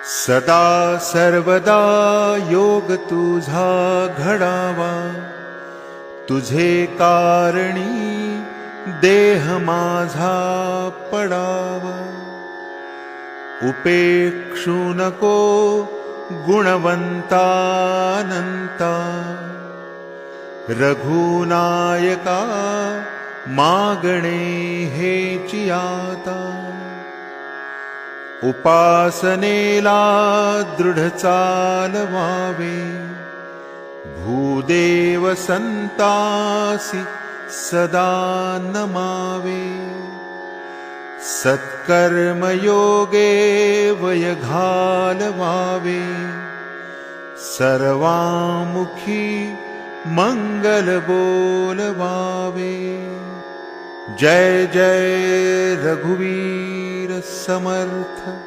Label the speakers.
Speaker 1: सदा सर्वदा योग तुझा घडावा, तुझे कारणी देह माझा पडावा। उपेक्षु नको गुणवंतानंता, रघुनायका मागणे हेची आता। उपासनेला दृढ चालवावे, भूदेव संतासी सदा नमावे। सत्कर्मयोगे वय घालवावे, सर्वामुखी मंगल बोलवावे। जय जय रघुवीर समर्थ।